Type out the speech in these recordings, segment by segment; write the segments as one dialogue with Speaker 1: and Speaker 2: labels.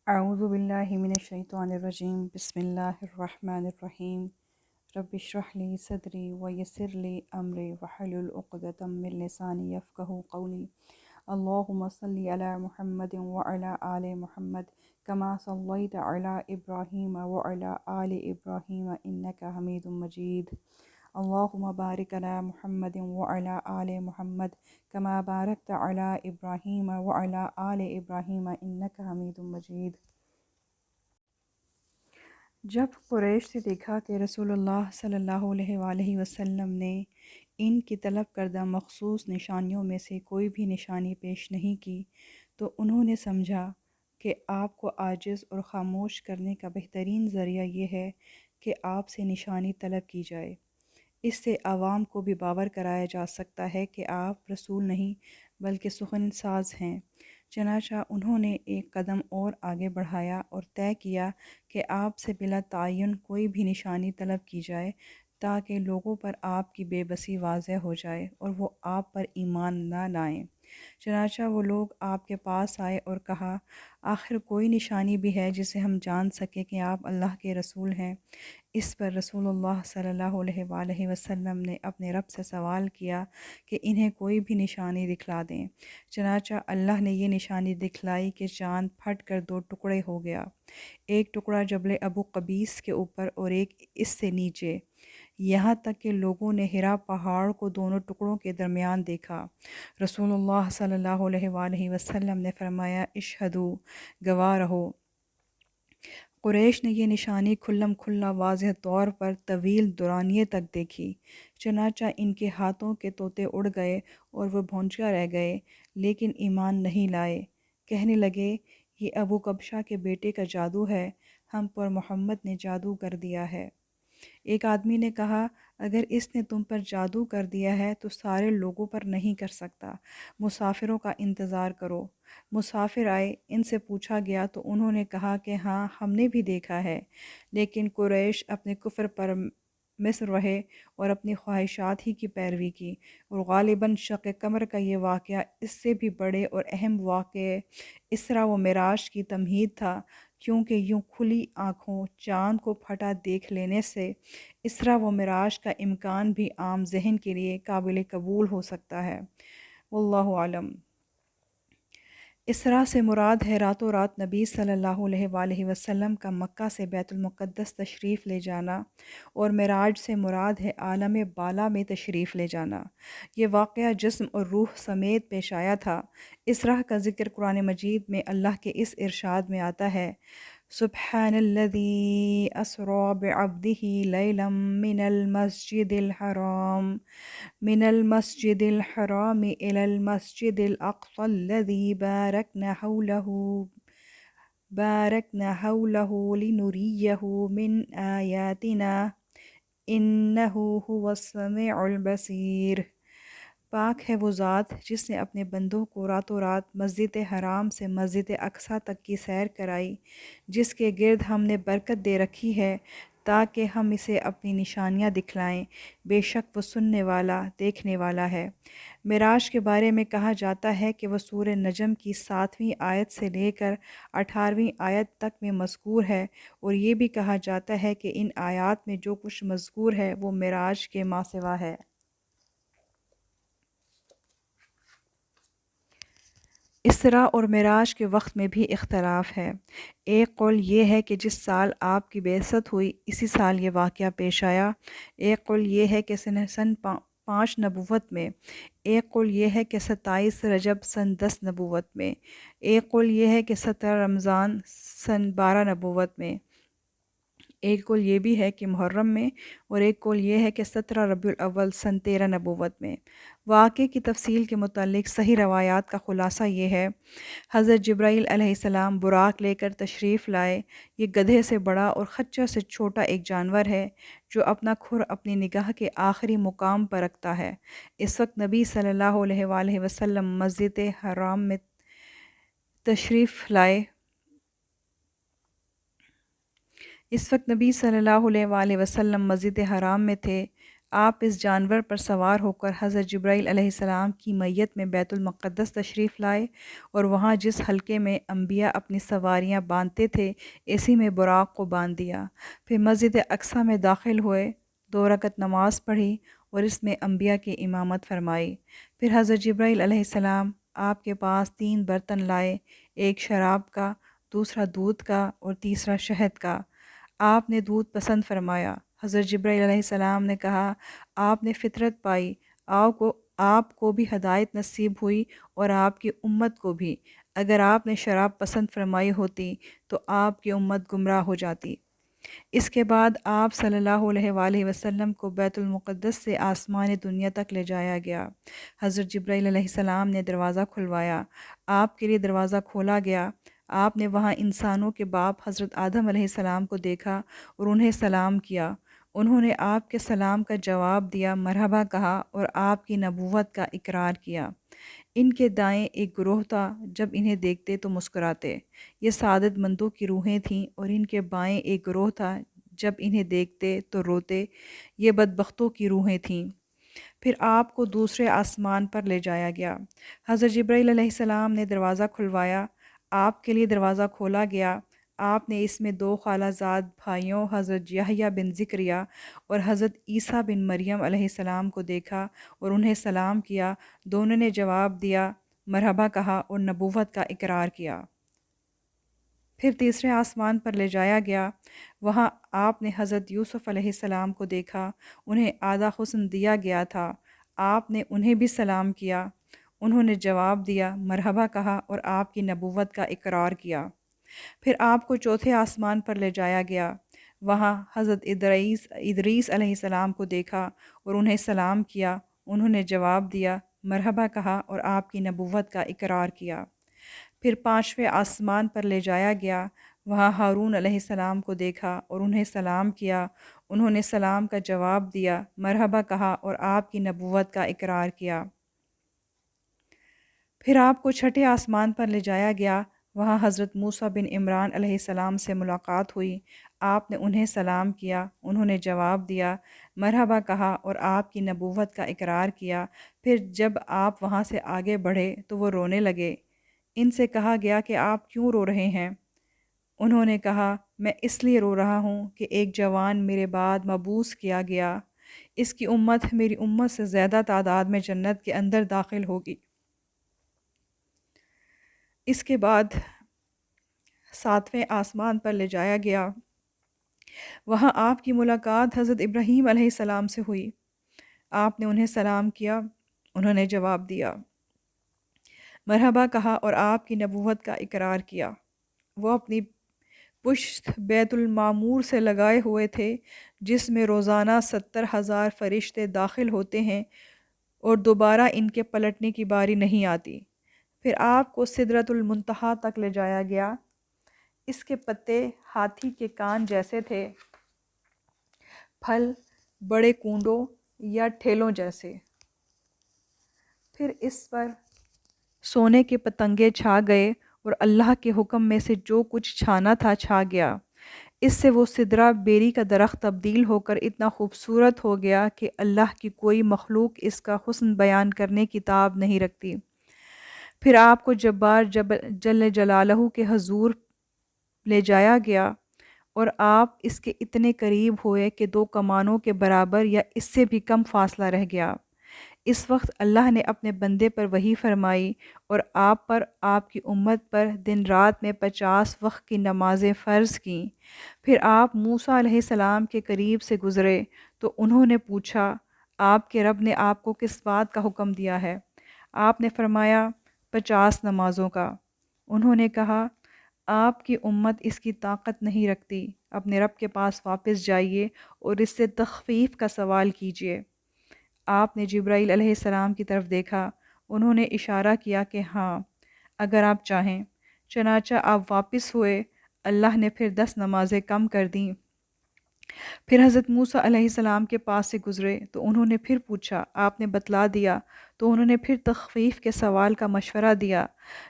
Speaker 1: اعوذ باللہ من الشیطان الرجیم بسم اللہ الرحمن الرحیم رب اشرح لی صدری ویسر لی امری واحلل عقدۃ من لسانی یفقہوا قولی اللہم صلی علی محمد وعلی آل محمد کما صلیت علی ابراہیم وعلی آل ابراہیم انک حمید مجید اللہم بارک علی محمد وعلی آل محمد کما بارکت علی ابراہیم وعلی آل ابراہیم انک حمید مجید۔ جب قریش سے دیکھا کہ رسول اللہ صلی اللہ علیہ وآلہ وسلم نے ان کی طلب کردہ مخصوص نشانیوں میں سے کوئی بھی نشانی پیش نہیں کی تو انہوں نے سمجھا کہ آپ کو عاجز اور خاموش کرنے کا بہترین ذریعہ یہ ہے کہ آپ سے نشانی طلب کی جائے۔ اس سے عوام کو بھی باور کرایا جا سکتا ہے کہ آپ رسول نہیں بلکہ سخن ساز ہیں۔ چنانچہ انہوں نے ایک قدم اور آگے بڑھایا اور طے کیا کہ آپ سے بلا تعین کوئی بھی نشانی طلب کی جائے تاکہ لوگوں پر آپ کی بے بسی واضح ہو جائے اور وہ آپ پر ایمان نہ لائیں۔ چنانچہ وہ لوگ آپ کے پاس آئے اور کہا، آخر کوئی نشانی بھی ہے جسے ہم جان سکیں کہ آپ اللہ کے رسول ہیں؟ اس پر رسول اللہ صلی اللہ علیہ وآلہ وسلم نے اپنے رب سے سوال کیا کہ انہیں کوئی بھی نشانی دکھلا دیں۔ چنانچہ اللہ نے یہ نشانی دکھلائی کہ چاند پھٹ کر دو ٹکڑے ہو گیا، ایک ٹکڑا جبل ابو قبیس کے اوپر اور ایک اس سے نیچے، یہاں تک کہ لوگوں نے حرا پہاڑ کو دونوں ٹکڑوں کے درمیان دیکھا۔ رسول اللہ صلی اللہ علیہ وآلہ وسلم نے فرمایا، اشہدو، گواہ رہو۔ قریش نے یہ نشانی کھلم کھلا واضح طور پر طویل دورانیے تک دیکھی، چنانچہ ان کے ہاتھوں کے طوطے اڑ گئے اور وہ بھونچا رہ گئے لیکن ایمان نہیں لائے۔ کہنے لگے، یہ ابو کبشہ کے بیٹے کا جادو ہے، ہم پر محمد نے جادو کر دیا ہے۔ ایک آدمی نے کہا، اگر اس نے تم پر جادو کر دیا ہے تو سارے لوگوں پر نہیں کر سکتا، مسافروں کا انتظار کرو۔ مسافر آئے، ان سے پوچھا گیا تو انہوں نے کہا کہ ہاں ہم نے بھی دیکھا ہے، لیکن قریش اپنے کفر پر مصر رہے اور اپنی خواہشات ہی کی پیروی کی، اور غالباً شق قمر کا یہ واقعہ اس سے بھی بڑے اور اہم واقعے اسرا و معراج کی تمہید تھا، کیونکہ یوں کھلی آنکھوں چاند کو پھٹا دیکھ لینے سے اسرا و معراج کا امکان بھی عام ذہن کے لیے قابل قبول ہو سکتا ہے۔ واللہ عالم۔ اسرا سے مراد ہے راتوں رات نبی صلی اللہ علیہ وآلہ وسلم کا مکہ سے بیت المقدس تشریف لے جانا، اور معراج سے مراد ہے عالم بالا میں تشریف لے جانا۔ یہ واقعہ جسم اور روح سمیت پیش آیا تھا۔ اسرا کا ذکر قرآن مجید میں اللہ کے اس ارشاد میں آتا ہے، سبحان الذی اسری بعبدہ لیلا من المسجد الحرام إلى المسجد الأقصى الذي باركنا حوله لنريه من آياتنا إنه هو السميع البصير۔ پاک ہے وہ ذات جس نے اپنے بندوں کو راتوں رات مسجد حرام سے مسجد اقصیٰ تک کی سیر کرائی، جس کے گرد ہم نے برکت دے رکھی ہے تاکہ ہم اسے اپنی نشانیاں دکھلائیں، بے شک وہ سننے والا دیکھنے والا ہے۔ معراج کے بارے میں کہا جاتا ہے کہ وہ سورہ نجم کی 7ویں آیت سے لے کر 18ویں آیت تک میں مذکور ہے، اور یہ بھی کہا جاتا ہے کہ ان آیات میں جو کچھ مذکور ہے وہ معراج کے ماسوا ہے۔ اسرا اور معراج کے وقت میں بھی اختلاف ہے۔ ایک قول یہ ہے کہ جس سال آپ کی بعثت ہوئی اسی سال یہ واقعہ پیش آیا، ایک قول یہ ہے کہ سن 5 نبوت میں، ایک قول یہ ہے کہ 27 رجب سن 10 نبوت میں، ایک قول یہ ہے کہ 17 رمضان سن 12 نبوت میں، ایک قول یہ بھی ہے کہ محرم میں، اور ایک قول یہ ہے کہ 17 ربیع الاول سن 13 نبوت میں۔ واقعے کی تفصیل کے متعلق صحیح روایات کا خلاصہ یہ ہے، حضرت جبرائیل علیہ السلام براق لے کر تشریف لائے۔ یہ گدھے سے بڑا اور خچر سے چھوٹا ایک جانور ہے جو اپنا کھر اپنی نگاہ کے آخری مقام پر رکھتا ہے۔ اس وقت نبی صلی اللہ علیہ وآلہ وسلم مسجد حرام میں تشریف لائے۔ اس وقت نبی صلی اللہ علیہ وآلہ وسلم مسجد حرام میں تھے۔ آپ اس جانور پر سوار ہو کر حضرت جبرائیل علیہ السلام کی میت میں بیت المقدس تشریف لائے اور وہاں جس حلقے میں انبیاء اپنی سواریاں باندھتے تھے اسی میں براق کو باندھ دیا۔ پھر مسجد اقصیٰ میں داخل ہوئے، 2 رکعت نماز پڑھی اور اس میں انبیاء کی امامت فرمائی۔ پھر حضرت جبرائیل علیہ السلام آپ کے پاس 3 برتن لائے، ایک شراب کا، دوسرا دودھ کا اور تیسرا شہد کا۔ آپ نے دودھ پسند فرمایا۔ حضرت جبرائیل علیہ السلام نے کہا، آپ نے فطرت پائی، آپ کو بھی ہدایت نصیب ہوئی اور آپ کی امت کو بھی۔ اگر آپ نے شراب پسند فرمائی ہوتی تو آپ کی امت گمراہ ہو جاتی۔ اس کے بعد آپ صلی اللہ علیہ وآلہ وسلم کو بیت المقدس سے آسمان دنیا تک لے جایا گیا۔ حضرت جبرائیل علیہ السلام نے دروازہ کھلوایا، آپ کے لیے دروازہ کھولا گیا۔ آپ نے وہاں انسانوں کے باپ حضرت آدم علیہ السلام کو دیکھا اور انہیں سلام کیا۔ انہوں نے آپ کے سلام کا جواب دیا، مرحبا کہا اور آپ کی نبوت کا اقرار کیا۔ ان کے دائیں ایک گروہ تھا، جب انہیں دیکھتے تو مسکراتے، یہ سعادت مندوں کی روحیں تھیں، اور ان کے بائیں ایک گروہ تھا، جب انہیں دیکھتے تو روتے، یہ بدبختوں کی روحیں تھیں۔ پھر آپ کو دوسرے آسمان پر لے جایا گیا۔ حضرت جبرائیل علیہ السلام نے دروازہ کھلوایا، آپ کے لیے دروازہ کھولا گیا۔ آپ نے اس میں 2 خالہ زاد بھائیوں حضرت یحییٰ بن زکریا اور حضرت عیسیٰ بن مریم علیہ السلام کو دیکھا اور انہیں سلام کیا۔ دونوں نے جواب دیا، مرحبا کہا اور نبوت کا اقرار کیا۔ پھر تیسرے آسمان پر لے جایا گیا۔ وہاں آپ نے حضرت یوسف علیہ السلام کو دیکھا، انہیں اعلیٰ حسن دیا گیا تھا۔ آپ نے انہیں بھی سلام کیا، انہوں نے جواب دیا، مرحبا کہا اور آپ کی نبوت کا اقرار کیا۔ پھر آپ کو چوتھے آسمان پر لے جایا گیا۔ وہاں حضرت ادریس علیہ السلام کو دیکھا اور انہیں سلام کیا، انہوں نے جواب دیا، مرحبا کہا اور آپ کی نبوت کا اقرار کیا۔ پھر 5ویں آسمان پر لے جایا گیا۔ وہاں ہارون علیہ السلام کو دیکھا اور انہیں سلام کیا، انہوں نے سلام کا جواب دیا، مرحبا کہا اور آپ کی نبوت کا اقرار کیا۔ پھر آپ کو 6ٹھے آسمان پر لے جایا گیا۔ وہاں حضرت موسیٰ بن عمران علیہ السلام سے ملاقات ہوئی۔ آپ نے انہیں سلام کیا، انہوں نے جواب دیا، مرحبا کہا اور آپ کی نبوت کا اقرار کیا۔ پھر جب آپ وہاں سے آگے بڑھے تو وہ رونے لگے۔ ان سے کہا گیا کہ آپ کیوں رو رہے ہیں؟ انہوں نے کہا، میں اس لیے رو رہا ہوں کہ ایک جوان میرے بعد مبعوث کیا گیا، اس کی امت میری امت سے زیادہ تعداد میں جنت کے اندر داخل ہوگی۔ اس کے بعد 7ویں آسمان پر لے جایا گیا۔ وہاں آپ کی ملاقات حضرت ابراہیم علیہ السلام سے ہوئی۔ آپ نے انہیں سلام کیا، انہوں نے جواب دیا، مرحبا کہا اور آپ کی نبوت کا اقرار کیا۔ وہ اپنی پشت بیت المعمور سے لگائے ہوئے تھے، جس میں روزانہ 70,000 فرشتے داخل ہوتے ہیں اور دوبارہ ان کے پلٹنے کی باری نہیں آتی۔ پھر آپ کو سدرۃ المنتہا تک لے جایا گیا۔ اس کے پتے ہاتھی کے کان جیسے تھے، پھل بڑے کونڈوں یا ٹھیلوں جیسے۔ پھر اس پر سونے کے پتنگے چھا گئے اور اللہ کے حکم میں سے جو کچھ چھانا تھا چھا گیا۔ اس سے وہ سدرہ بیری کا درخت تبدیل ہو کر اتنا خوبصورت ہو گیا کہ اللہ کی کوئی مخلوق اس کا حسن بیان کرنے کی تاب نہیں رکھتی۔ پھر آپ کو جبار جل جلالہ کے حضور لے جایا گیا اور آپ اس کے اتنے قریب ہوئے کہ 2 کمانوں کے برابر یا اس سے بھی کم فاصلہ رہ گیا۔ اس وقت اللہ نے اپنے بندے پر وحی فرمائی اور آپ پر، آپ کی امت پر دن رات میں 50 وقت کی نمازیں فرض کیں۔ پھر آپ موسیٰ علیہ السلام کے قریب سے گزرے تو انہوں نے پوچھا، آپ کے رب نے آپ کو کس بات کا حکم دیا ہے؟ آپ نے فرمایا، 50 نمازوں کا۔ انہوں نے کہا، آپ کی امت اس کی طاقت نہیں رکھتی، اپنے رب کے پاس واپس جائیے اور اس سے تخفیف کا سوال کیجیے۔ آپ نے جبرائیل علیہ السلام کی طرف دیکھا، انہوں نے اشارہ کیا کہ ہاں، اگر آپ چاہیں۔ چنانچہ آپ واپس ہوئے، اللہ نے پھر 10 نمازیں کم کر دیں۔ پھر حضرت موسیٰ علیہ السلام کے پاس سے گزرے تو انہوں نے پھر پوچھا، آپ نے بتلا دیا تو انہوں نے پھر تخفیف کے سوال کا مشورہ دیا۔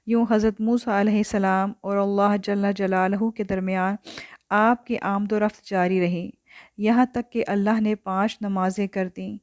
Speaker 1: یوں حضرت موسیٰ علیہ السلام اور اللہ جل جلالہ کے درمیان آپ کی آمد و رفت جاری رہی۔ یہاں تک کہ اللہ نے 5 نمازیں کر دیں۔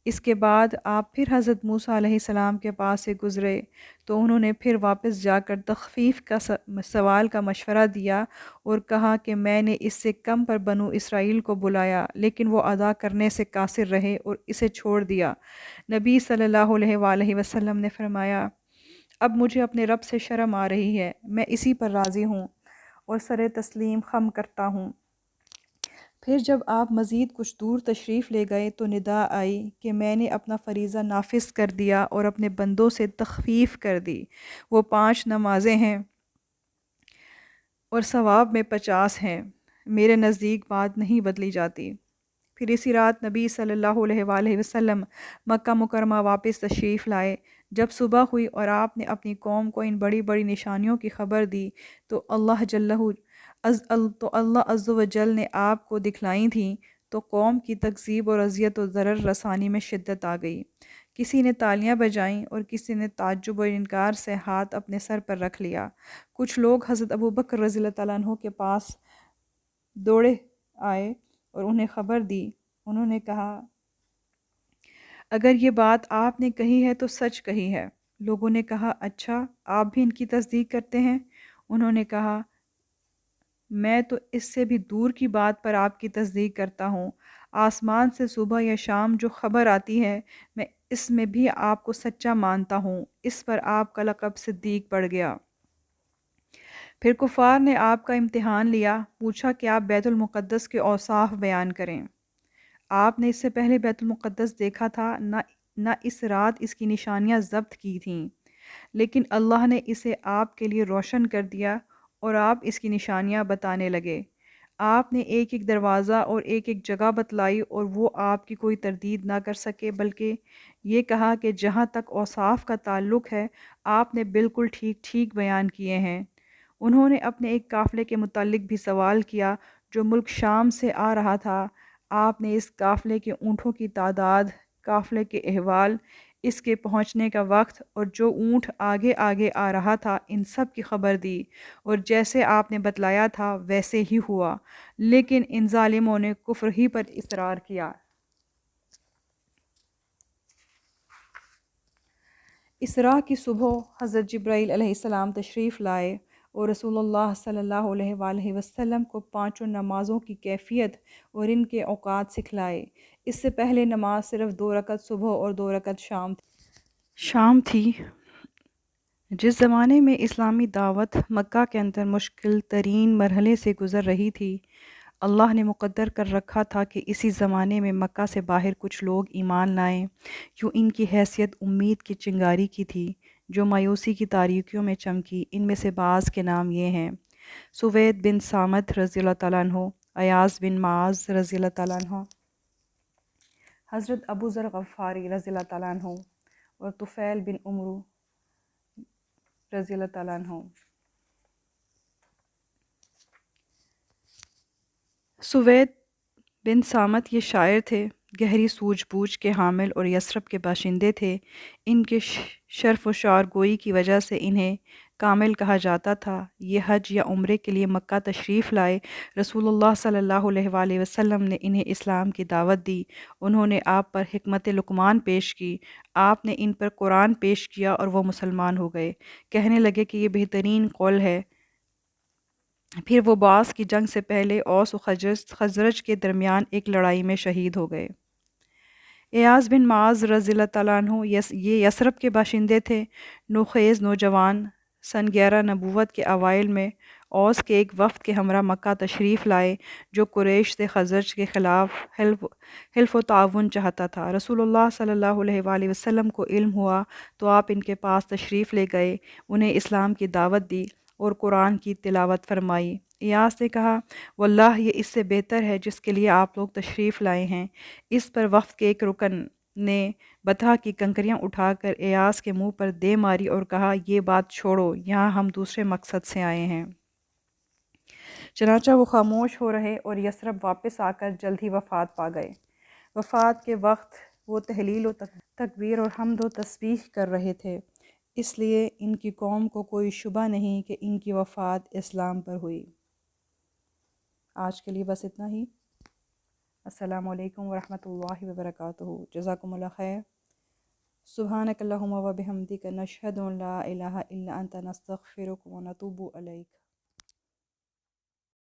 Speaker 1: اس کے بعد آپ پھر حضرت موسیٰ علیہ السلام کے پاس سے گزرے تو انہوں نے پھر واپس جا کر تخفیف کا سوال کا مشورہ دیا اور کہا کہ میں نے اس سے کم پر بنو اسرائیل کو بلایا لیکن وہ ادا کرنے سے قاصر رہے اور اسے چھوڑ دیا۔ نبی صلی اللہ علیہ وآلہ وسلم نے فرمایا، اب مجھے اپنے رب سے شرم آ رہی ہے، میں اسی پر راضی ہوں اور سر تسلیم خم کرتا ہوں۔ پھر جب آپ مزید کچھ دور تشریف لے گئے تو ندا آئی کہ میں نے اپنا فریضہ نافذ کر دیا اور اپنے بندوں سے تخفیف کر دی۔ وہ 5 نمازیں ہیں اور ثواب میں 50 ہیں، میرے نزدیک بات نہیں بدلی جاتی۔ پھر اسی رات نبی صلی اللہ علیہ وآلہ وسلم مکہ مکرمہ واپس تشریف لائے۔ جب صبح ہوئی اور آپ نے اپنی قوم کو ان بڑی بڑی نشانیوں کی خبر دی تو اللہ عز و جل نے آپ کو دکھلائی تھیں، تو قوم کی تکذیب اور اذیت و ضرر رسانی میں شدت آ گئی۔ کسی نے تالیاں بجائیں اور کسی نے تعجب اور انکار سے ہاتھ اپنے سر پر رکھ لیا۔ کچھ لوگ حضرت ابوبکر رضی اللہ تعالیٰ عنہ کے پاس دوڑے آئے اور انہیں خبر دی۔ انہوں نے کہا، اگر یہ بات آپ نے کہی ہے تو سچ کہی ہے۔ لوگوں نے کہا، اچھا آپ بھی ان کی تصدیق کرتے ہیں؟ انہوں نے کہا، میں تو اس سے بھی دور کی بات پر آپ کی تصدیق کرتا ہوں۔ آسمان سے صبح یا شام جو خبر آتی ہے میں اس میں بھی آپ کو سچا مانتا ہوں۔ اس پر آپ کا لقب صدیق پڑ گیا۔ پھر کفار نے آپ کا امتحان لیا، پوچھا کہ آپ بیت المقدس کے اوصاف بیان کریں۔ آپ نے اس سے پہلے بیت المقدس دیکھا تھا، نہ اس رات اس کی نشانیاں ضبط کی تھیں، لیکن اللہ نے اسے آپ کے لیے روشن کر دیا اور آپ اس کی نشانیاں بتانے لگے۔ آپ نے ایک ایک دروازہ اور ایک ایک جگہ بتلائی اور وہ آپ کی کوئی تردید نہ کر سکے، بلکہ یہ کہا کہ جہاں تک اوصاف کا تعلق ہے آپ نے بالکل ٹھیک ٹھیک بیان کیے ہیں۔ انہوں نے اپنے ایک قافلے کے متعلق بھی سوال کیا جو ملک شام سے آ رہا تھا۔ آپ نے اس قافلے کے اونٹوں کی تعداد، قافلے کے احوال، اس کے پہنچنے کا وقت اور جو اونٹ آگے آگے آ رہا تھا ان سب کی خبر دی، اور جیسے آپ نے بتلایا تھا ویسے ہی ہوا، لیکن ان ظالموں نے کفر ہی پر اصرار کیا۔ اسراء کی صبح حضرت جبرائیل علیہ السلام تشریف لائے اور رسول اللہ صلی اللہ علیہ وآلہ وسلم کو 5 نمازوں کی کیفیت اور ان کے اوقات سکھلائے۔ اس سے پہلے نماز صرف 2 رکعت صبح اور 2 رکعت شام تھی۔ جس زمانے میں اسلامی دعوت مکہ کے اندر مشکل ترین مرحلے سے گزر رہی تھی، اللہ نے مقدر کر رکھا تھا کہ اسی زمانے میں مکہ سے باہر کچھ لوگ ایمان لائیں۔ یوں ان کی حیثیت امید کی چنگاری کی تھی جو مایوسی کی تاریکیوں میں چمکی۔ ان میں سے بعض کے نام یہ ہیں: سوید بن صامت رضی اللہ تعالیٰ عنہ، ایاز بن معاذ رضی اللہ تعالیٰ عنہ، حضرت ابو ذر غفاری رضی اللہ تعالیٰ عنہ اور طفیل بن عمرو رضی اللہ تعالیٰ عنہ۔ سوید بن صامت یہ شاعر تھے، گہری سوجھ بوجھ کے حامل اور یثرب کے باشندے تھے۔ ان کے شرف و شعر گوئی کی وجہ سے انہیں کامل کہا جاتا تھا۔ یہ حج یا عمرے کے لیے مکہ تشریف لائے۔ رسول اللہ صلی اللہ علیہ وآلہ وسلم نے انہیں اسلام کی دعوت دی۔ انہوں نے آپ پر حکمت لقمان پیش کی، آپ نے ان پر قرآن پیش کیا اور وہ مسلمان ہو گئے، کہنے لگے کہ یہ بہترین قول ہے۔ پھر وہ بعث کی جنگ سے پہلے اوس و خزرج کے درمیان ایک لڑائی میں شہید ہو گئے۔ ایاز بن معاذ رضی اللہ تعالیٰ عنہ یہ یثرب کے باشندے تھے۔ نوخیز نوجوان سن 11 نبوت کے اوائل میں اوس کے ایک وفد کے ہمراہ مکہ تشریف لائے جو قریش سے خزرج کے خلاف حلف و تعاون چاہتا تھا۔ رسول اللہ صلی اللہ علیہ وآلہ وسلم کو علم ہوا تو آپ ان کے پاس تشریف لے گئے، انہیں اسلام کی دعوت دی اور قرآن کی تلاوت فرمائی۔ ایاس نے کہا، واللہ یہ اس سے بہتر ہے جس کے لیے آپ لوگ تشریف لائے ہیں۔ اس پر وفد کے ایک رکن نے بطحا کی کنکریاں اٹھا کر ایاس کے منہ پر دے ماری اور کہا، یہ بات چھوڑو، یہاں ہم دوسرے مقصد سے آئے ہیں۔ چنانچہ وہ خاموش ہو رہے اور یثرب واپس آ کر جلد ہی وفات پا گئے۔ وفات کے وقت وہ تہلیل و تکبیر اور حمد و تسبیح کر رہے تھے، اس لیے ان کی قوم کو کوئی شبہ نہیں کہ ان کی وفات اسلام پر ہوئی۔ آج کے لیے بس اتنا ہی۔ السلام علیکم ورحمۃ اللہ وبرکاتہ. جزاکم اللہ خیر. سبحانک اللہم و بحمدک نشہد ان لا الہ الا انت نستغفرک و نتوب الیک.